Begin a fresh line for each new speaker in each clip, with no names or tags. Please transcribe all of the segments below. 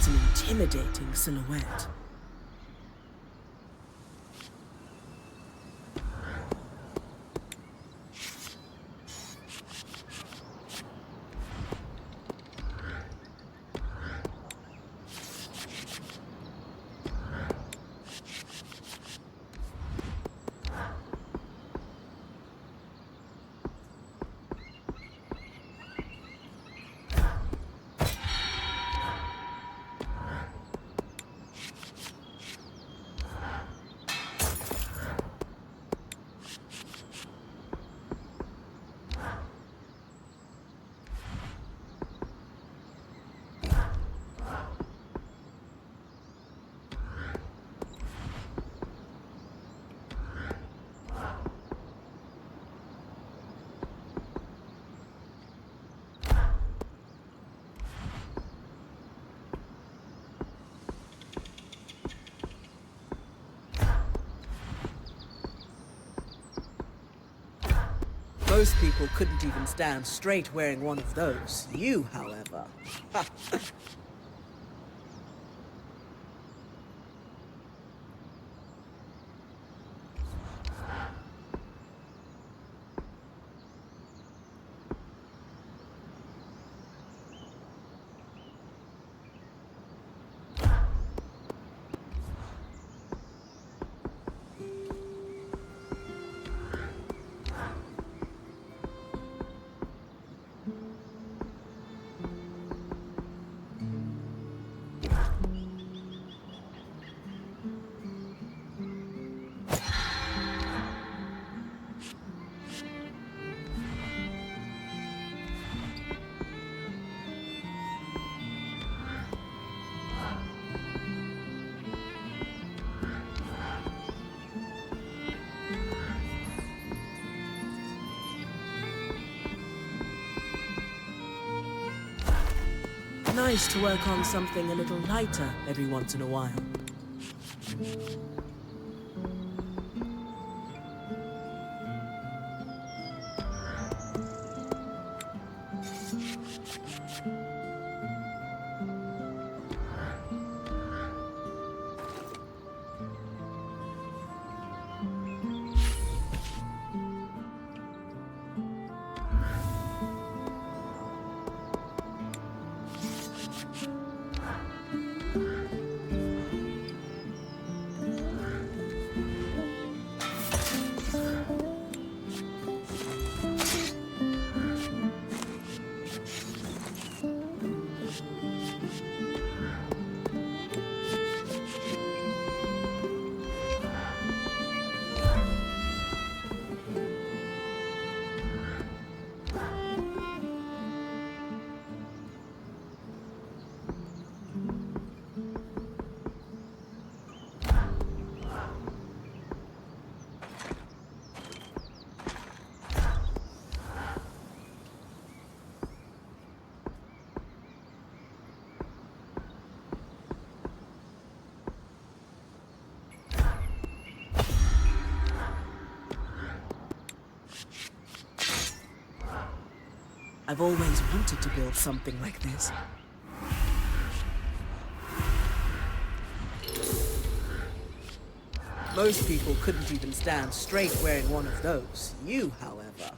It's an intimidating silhouette. Most people couldn't even stand straight wearing one of those. You, however... Nice to work on something a little lighter every once in a while. I've always wanted to build something like this. Most people couldn't even stand straight wearing one of those. You, however...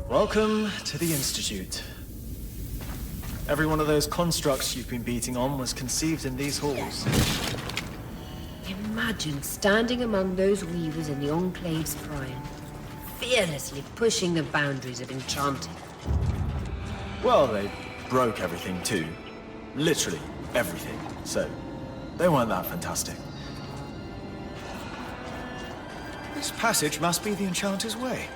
Welcome to the Institute. Every one of those constructs you've been beating on was conceived in these halls.
Imagine standing among those weavers in the Enclave's prime, fearlessly pushing the boundaries of enchanting.
Well, they broke everything too. Literally everything. So, they weren't that fantastic.
This passage must be the Enchanter's Way.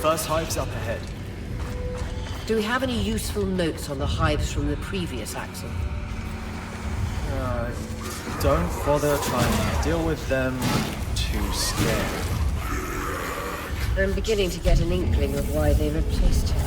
First hive's up ahead.
Do we have any useful notes on the hives from the previous axle?
Don't bother trying to deal with them. Too scared.
I'm beginning to get an inkling of why they replaced him.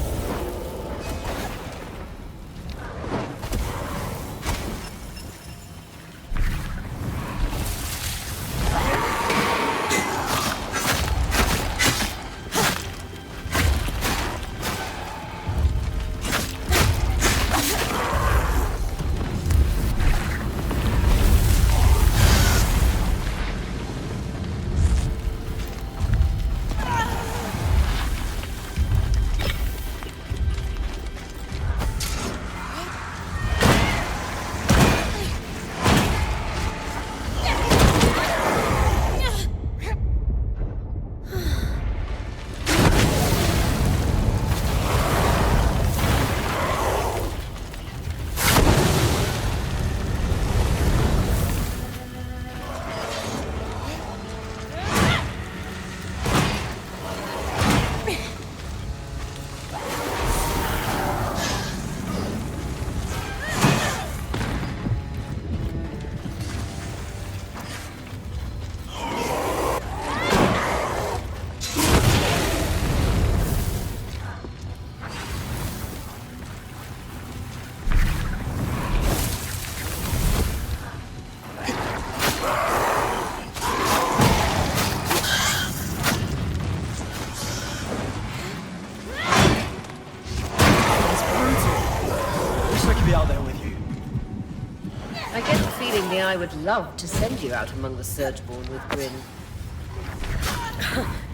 I get the feeling the Eye would love to send you out among the Surgeborn with Grin.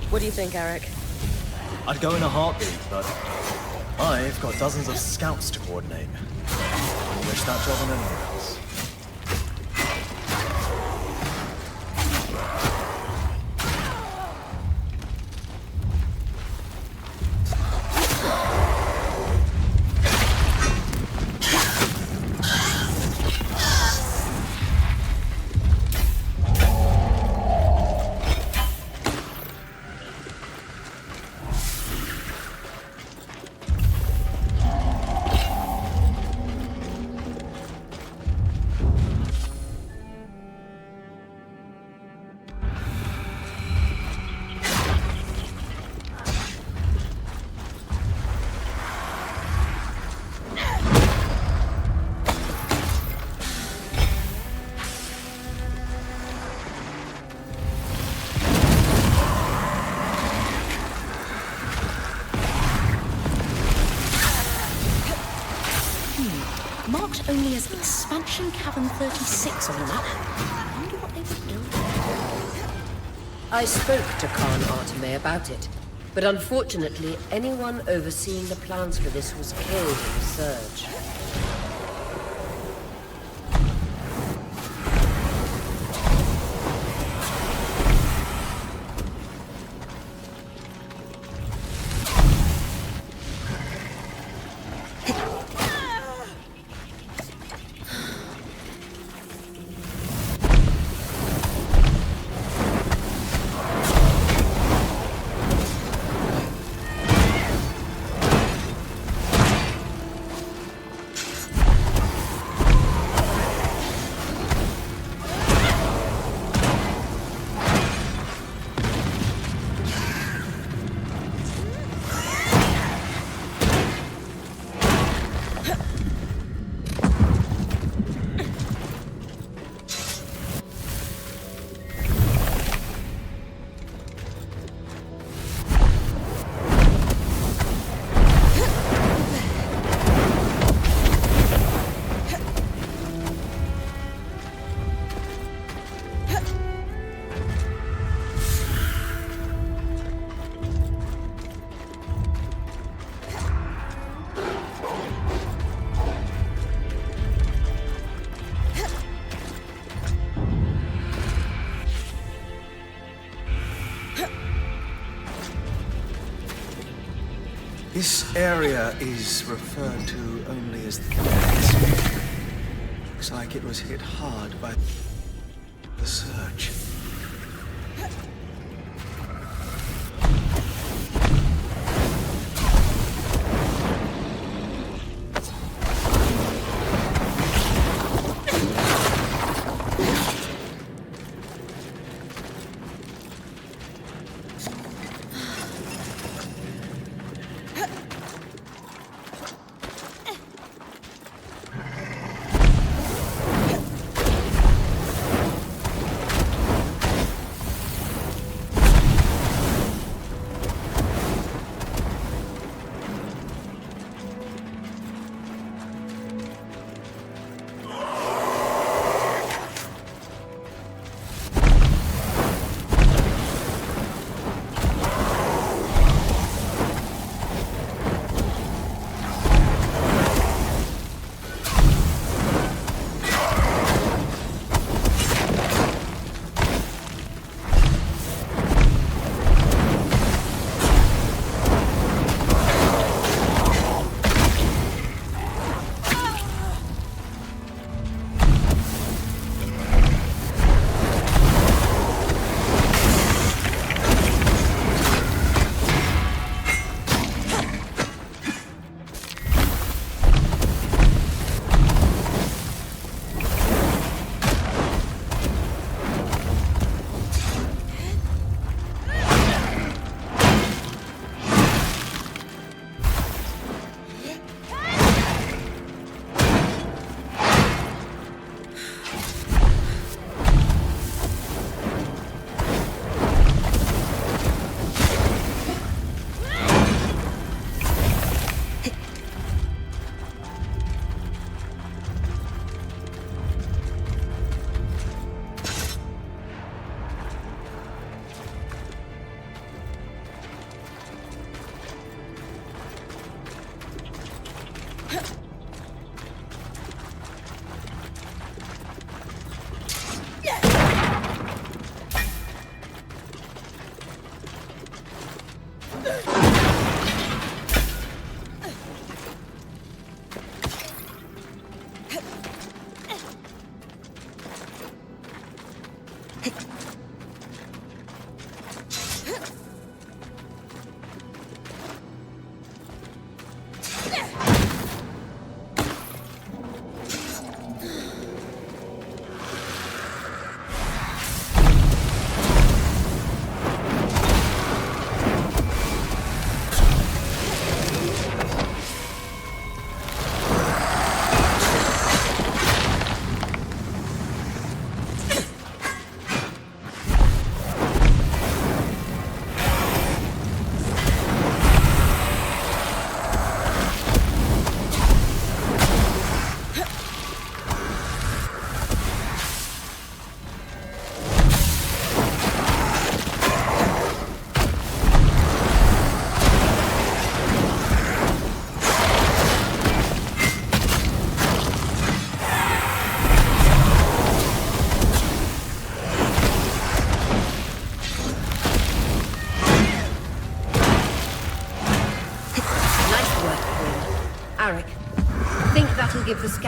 What do you think, Eric?
I'd go in a heartbeat, but I've got dozens of scouts to coordinate. I wish that job on anyone else.
Marked only as Expansion Cavern 36 on the map. I wonder what they would do.
I spoke to Khan Arteme about it, but unfortunately anyone overseeing the plans for this was killed in the surge.
This area is referred to only as the Codex. Looks like it was hit hard by the surge.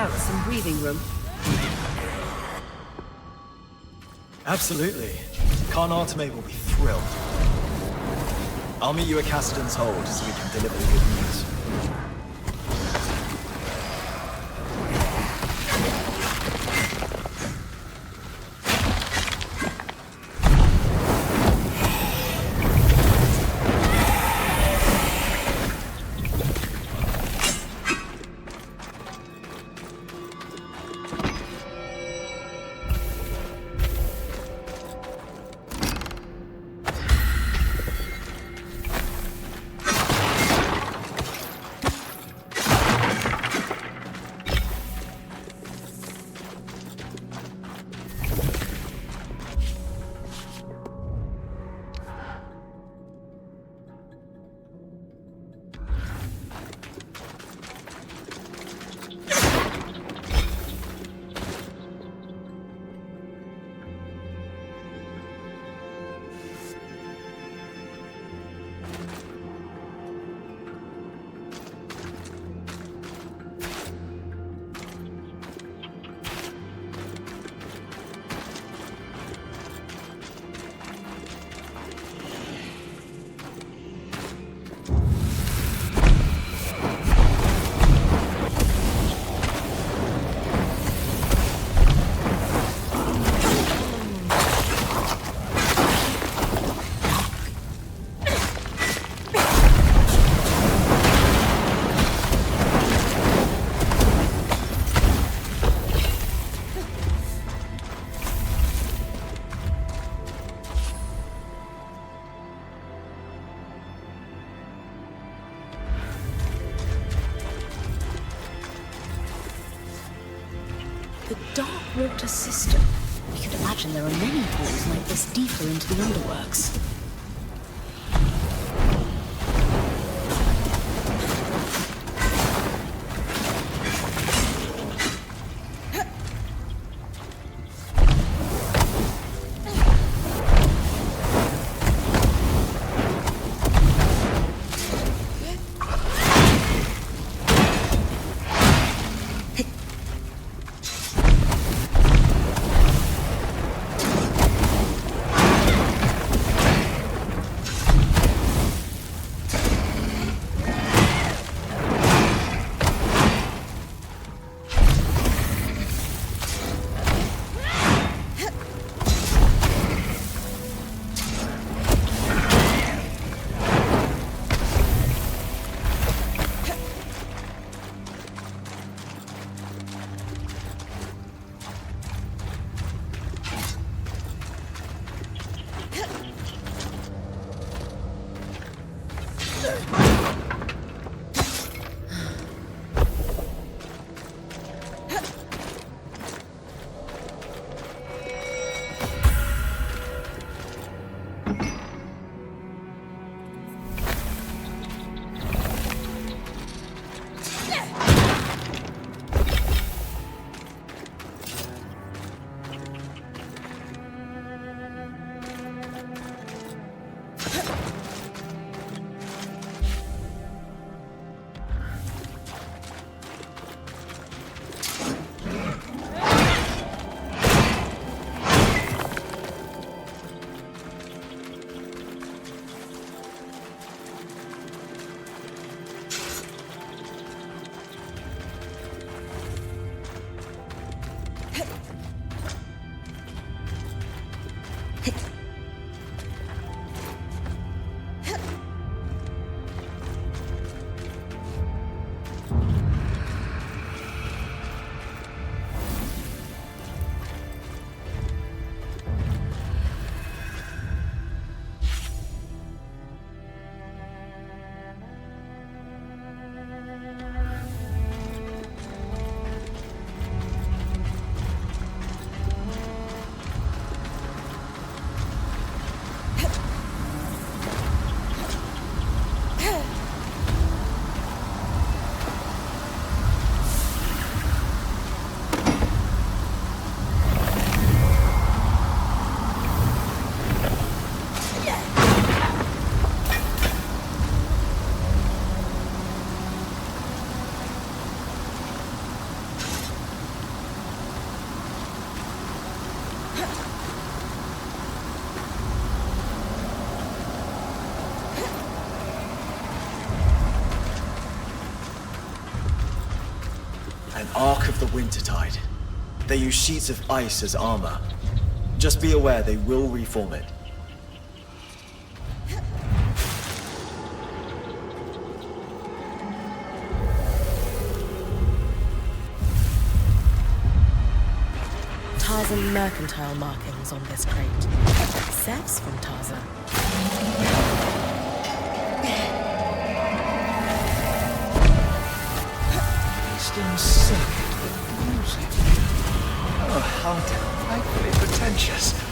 scouts some breathing room.
Absolutely. Khan Arteme will be thrilled. I'll meet you at Cassidy's Hold so we can deliver the good news.
The dark water system. I could imagine there are many halls like this deeper into the underworks.
wintertide. They use sheets of ice as armor. Just be aware they will reform it.
Tarza mercantile markings on this crate. Sev's from Tarza.
Eastern Circuit with music. Oh, how delightfully pretentious.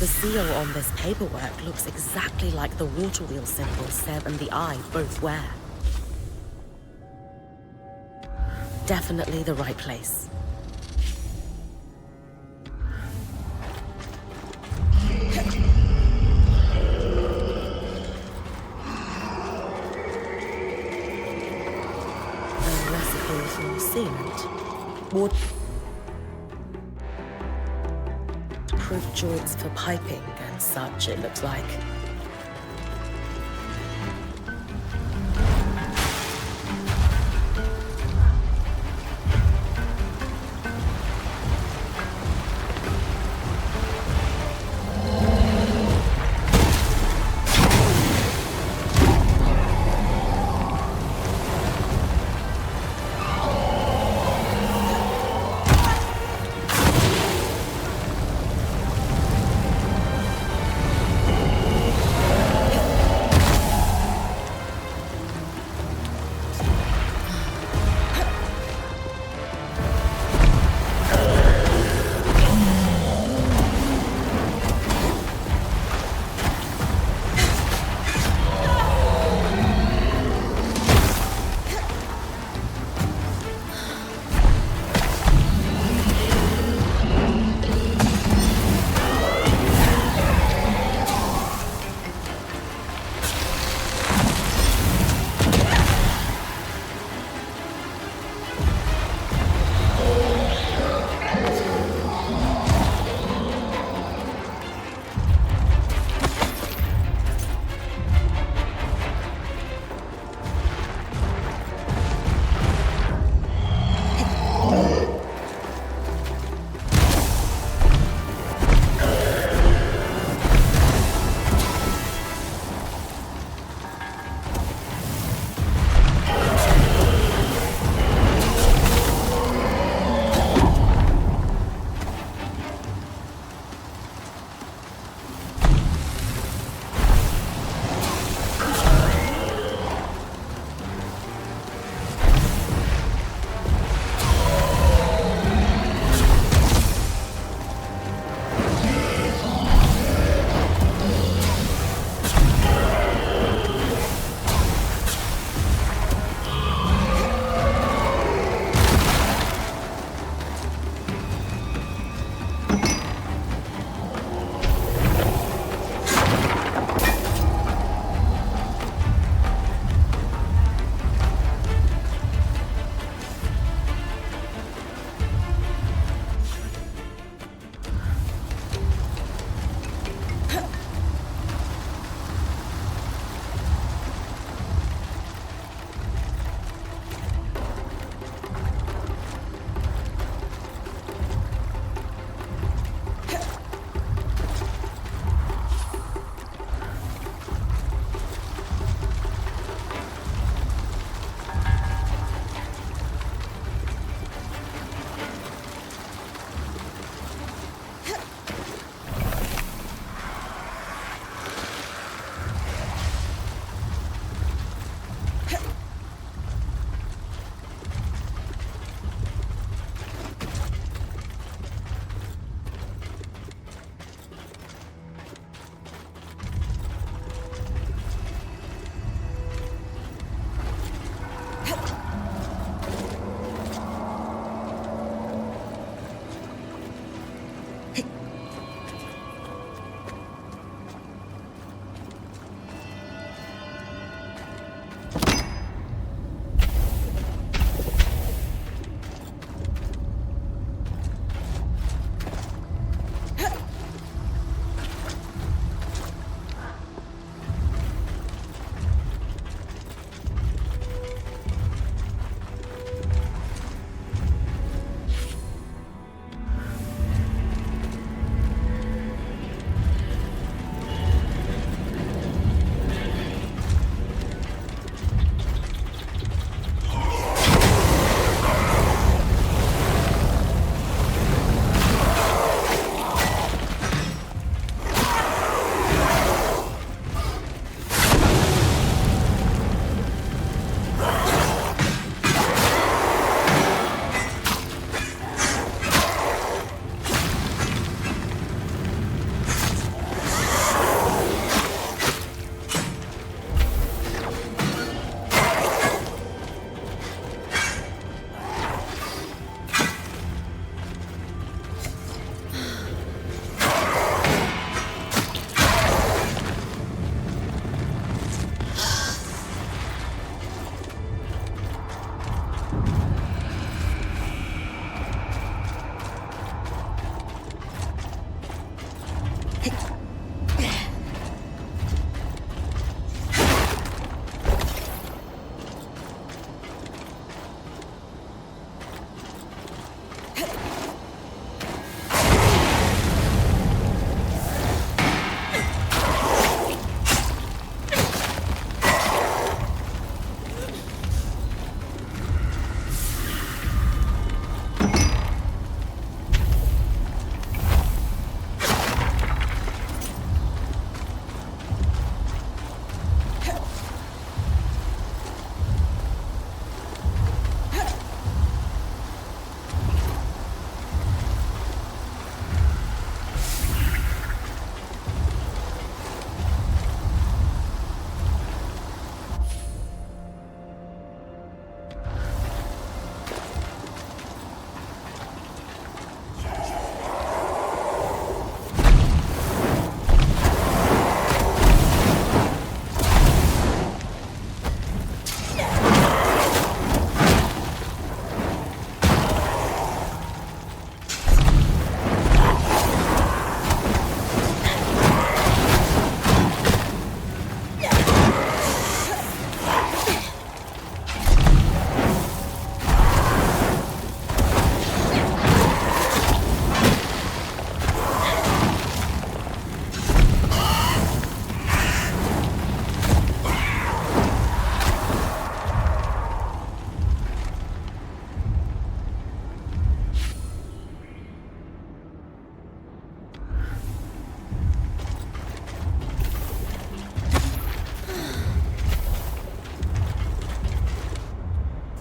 The seal on this paperwork looks exactly like the water wheel symbol Seb and the Eye both wear. Definitely the right place. A recipe for sealant. Waterproof joints for piping and such, it looks like.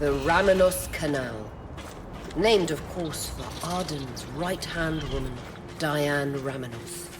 The Ramenos Canal. Named, of course, for Arden's right-hand woman, Diane Ramenos.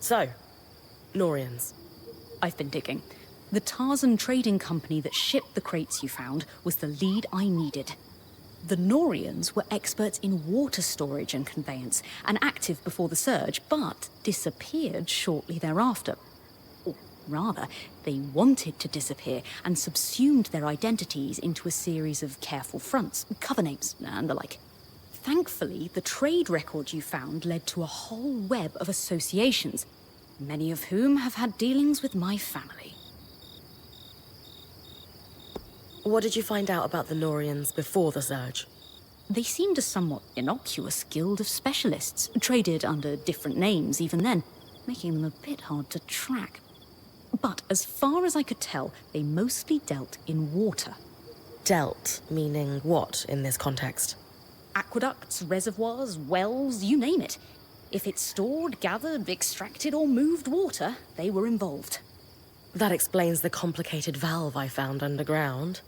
So, Norians.
I've been digging. The Tarzan trading company that shipped the crates you found was the lead I needed. The Norians were experts in water storage and conveyance, and active before the surge, but disappeared shortly thereafter. Or rather, they wanted to disappear and subsumed their identities into a series of careful fronts, cover names, and the like. Thankfully, the trade record you found led to a whole web of associations, many of whom have had dealings with my family.
What did you find out about the Norians before the surge?
They seemed a somewhat innocuous guild of specialists, traded under different names even then, making them a bit hard to track. But as far as I could tell, they mostly dealt in water.
Dealt, meaning what in this context?
Aqueducts, reservoirs, wells, you name it. If it stored, gathered, extracted, or moved water, they were involved.
That explains the complicated valve I found underground.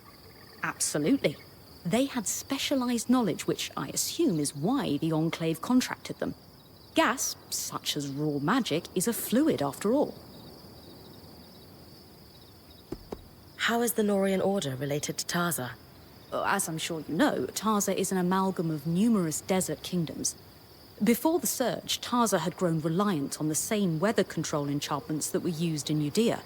Absolutely. They had specialized knowledge, which I assume is why the Enclave contracted them. Gas, such as raw magic, is a fluid after all.
How is the Norian Order related to Tarza?
As I'm sure you know, Tarza is an amalgam of numerous desert kingdoms. Before the surge, Tarza had grown reliant on the same weather control enchantments that were used in Judea.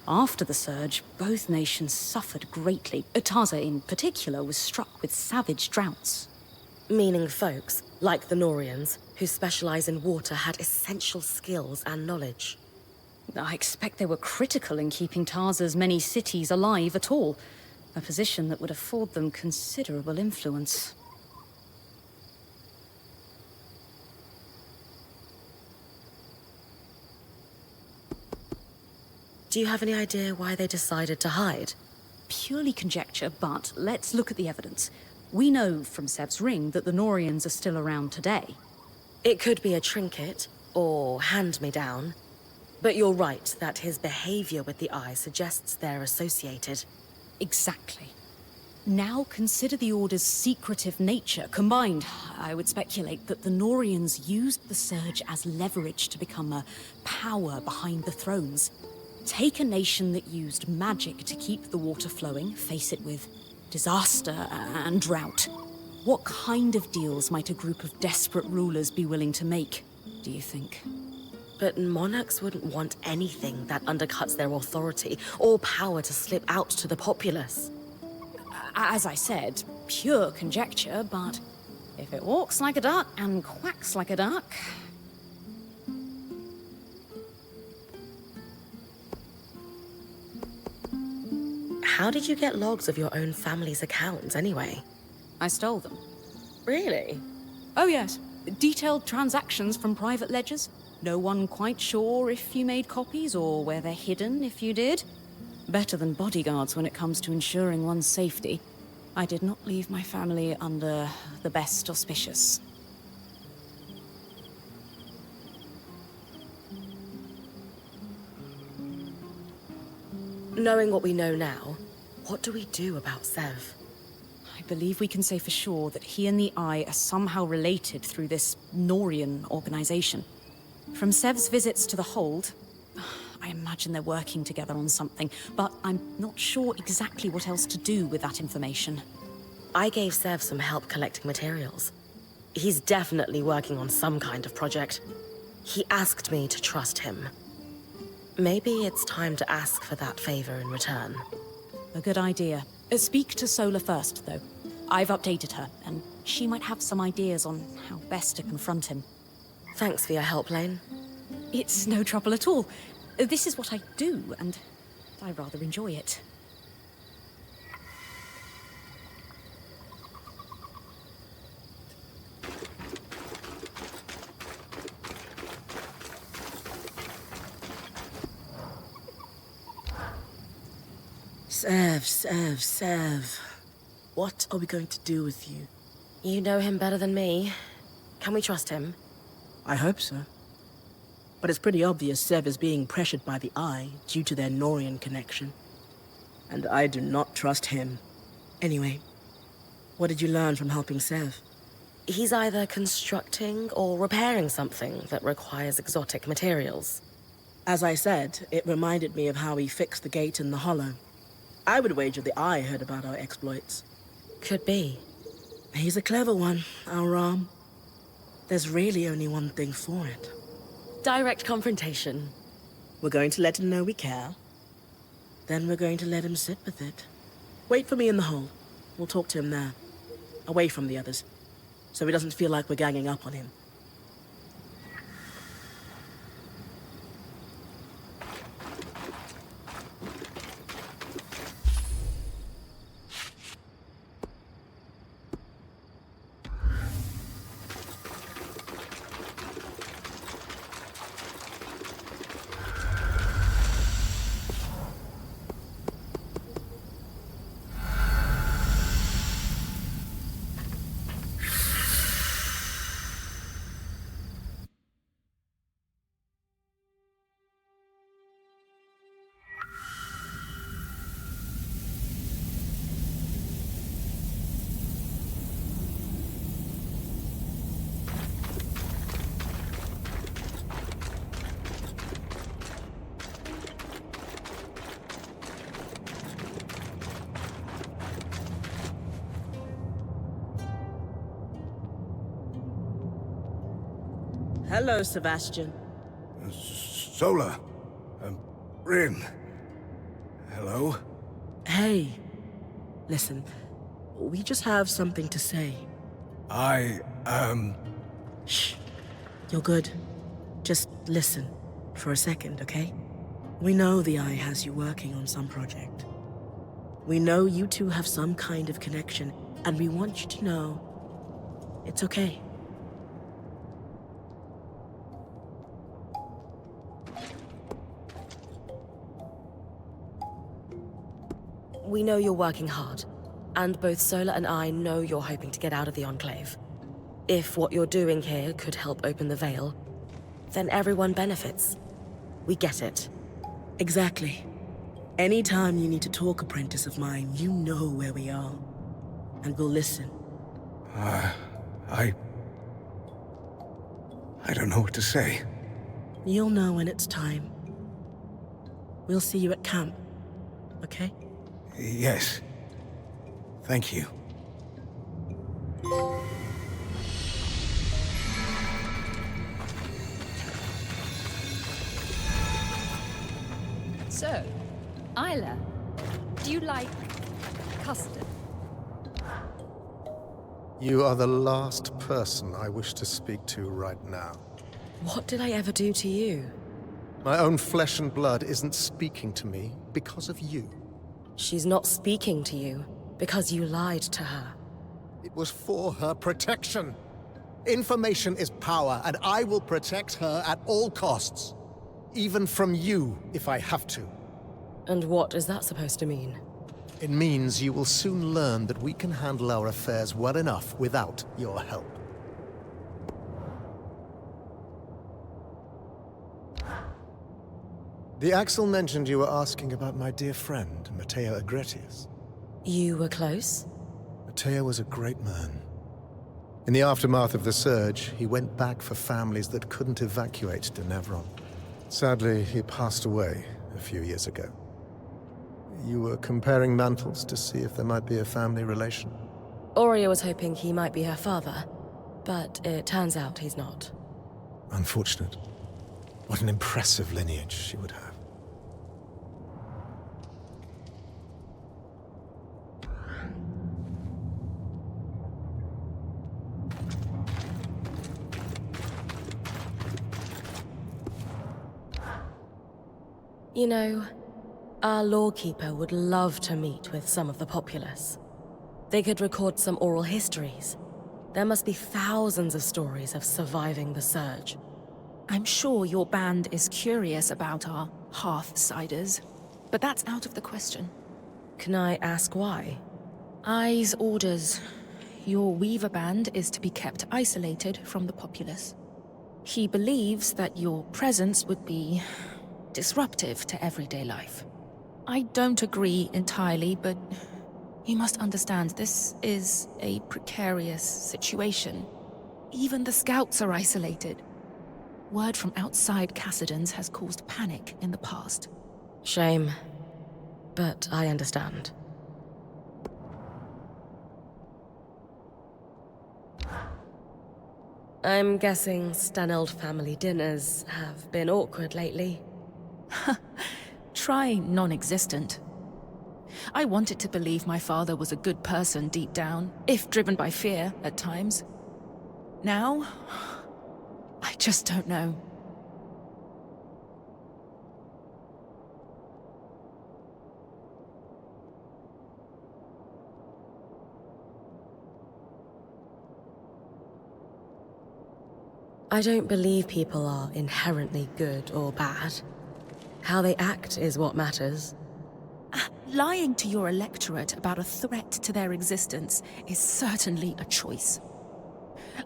After the surge, both nations suffered greatly. Tarza in particular was struck with savage droughts.
Meaning folks, like the Norians, who specialize in water had essential skills and knowledge.
I expect they were critical in keeping Tarza's many cities alive at all, a position that would afford them considerable influence.
Do you have any idea why they decided to hide?
Purely conjecture, but let's look at the evidence. We know from Sev's ring that the Norians are still around today.
It could be a trinket, or hand-me-down. But you're right that his behavior with the eye suggests they're associated.
Exactly. Now consider the Order's secretive nature. Combined, I would speculate that the Norians used the surge as leverage to become a power behind the thrones. Take a nation that used magic to keep the water flowing, face it with disaster and drought. What kind of deals might a group of desperate rulers be willing to make, do you think?
But monarchs wouldn't want anything that undercuts their authority or power to slip out to the populace.
As I said, pure conjecture, but if it walks like a duck and quacks like a duck...
How did you get logs of your own family's accounts, anyway?
I stole them.
Really?
Oh yes, detailed transactions from private ledgers. No one quite sure if you made copies or where they're hidden if you did. Better than bodyguards when it comes to ensuring one's safety. I did not leave my family under the best auspicious.
Knowing what we know now, what do we do about Sev?
I believe we can say for sure that he and the Eye are somehow related through this Norian organization. From Sev's visits to the Hold, I imagine they're working together on something, but I'm not sure exactly what else to do with that information.
I gave Sev some help collecting materials. He's definitely working on some kind of project. He asked me to trust him. Maybe it's time to ask for that favor in return.
A good idea. Speak to Sola first, though. I've updated her, and she might have some ideas on how best to confront him.
Thanks for your help, Lane.
It's no trouble at all. This is what I do, and I rather enjoy it.
Sev. What are we going to do with you?
You know him better than me. Can we trust him?
I hope so. But it's pretty obvious Sev is being pressured by the Eye due to their Norian connection. And I do not trust him. Anyway, what did you learn from helping Sev?
He's either constructing or repairing something that requires exotic materials.
As I said, it reminded me of how he fixed the gate in the Hollow. I would wager the Eye heard about our exploits.
Could be.
He's a clever one, our Ram. There's really only one thing for it.
Direct confrontation.
We're going to let him know we care. Then we're going to let him sit with it. Wait for me in the hole. We'll talk to him there. Away from the others. So he doesn't feel like we're ganging up on him. Hello, Sebastian.
Sola. Rin. Hello?
Hey. Listen, we just have something to say. Shh. You're good. Just listen for a second, okay? We know the Eye has you working on some project. We know you two have some kind of connection, and we want you to know it's okay.
We know you're working hard, and both Sola and I know you're hoping to get out of the Enclave. If what you're doing here could help open the veil, then everyone benefits. We get it.
Exactly. Anytime you need to talk, apprentice of mine, you know where we are. And we'll listen.
I don't know what to say.
You'll know when it's time. We'll see you at camp, okay?
Yes. Thank you.
So, Isla, do you like custard?
You are the last person I wish to speak to right now.
What did I ever do to you?
My own flesh and blood isn't speaking to me because of you.
She's not speaking to you because you lied to her.
It was for her protection. Information is power, and I will protect her at all costs. Even from you, if I have to.
And what is that supposed to mean?
It means you will soon learn that we can handle our affairs well enough without your help. The Axel mentioned you were asking about my dear friend, Matteo Agretius.
You were close?
Matteo was a great man. In the aftermath of the surge, he went back for families that couldn't evacuate to Nevron. Sadly, he passed away a few years ago. You were comparing mantles to see if there might be a family relation.
Aurea was hoping he might be her father, but it turns out he's not.
Unfortunate. What an impressive lineage she would have.
You know, our lawkeeper would love to meet with some of the populace. They could record some oral histories. There must be thousands of stories of surviving the surge.
I'm sure your band is curious about our Hearthsiders, but that's out of the question.
Can I ask why?
Eye's orders. Your Weaver band is to be kept isolated from the populace. He believes that your presence would be disruptive to everyday life. I don't agree entirely, but you must understand this is a precarious situation. Even the scouts are isolated.
Word from outside Cassidon's has caused panic in the past.
Shame. But I understand. I'm guessing Staneld family dinners have been awkward lately.
Try non-existent. I wanted to believe my father was a good person deep down, if driven by fear at times. Now, I just don't know.
I don't believe people are inherently good or bad. How they act is what matters.
Lying to your electorate about a threat to their existence is certainly a choice.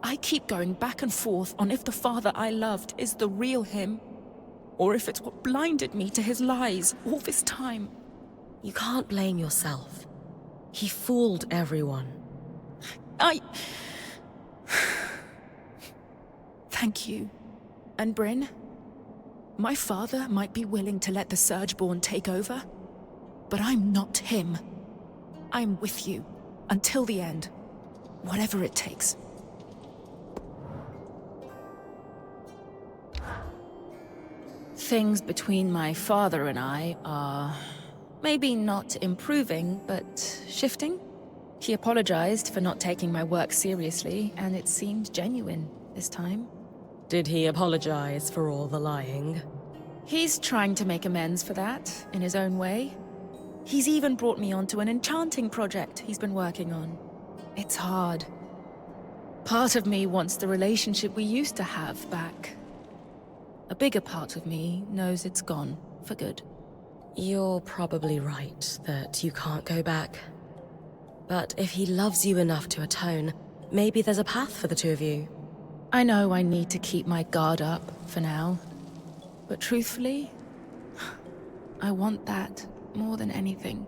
I keep going back and forth on if the father I loved is the real him, or if it's what blinded me to his lies all this time.
You can't blame yourself. He fooled everyone.
Thank you. And Bryn? My father might be willing to let the Surgeborn take over, but I'm not him. I'm with you, until the end. Whatever it takes. Things between my father and I are... maybe not improving, but shifting. He apologized for not taking my work seriously, and it seemed genuine this time.
Did he apologize for all the lying?
He's trying to make amends for that, in his own way. He's even brought me onto an enchanting project he's been working on. It's hard. Part of me wants the relationship we used to have back. A bigger part of me knows it's gone, for good.
You're probably right that you can't go back. But if he loves you enough to atone, maybe there's a path for the two of you.
I know I need to keep my guard up for now. But truthfully, I want that more than anything.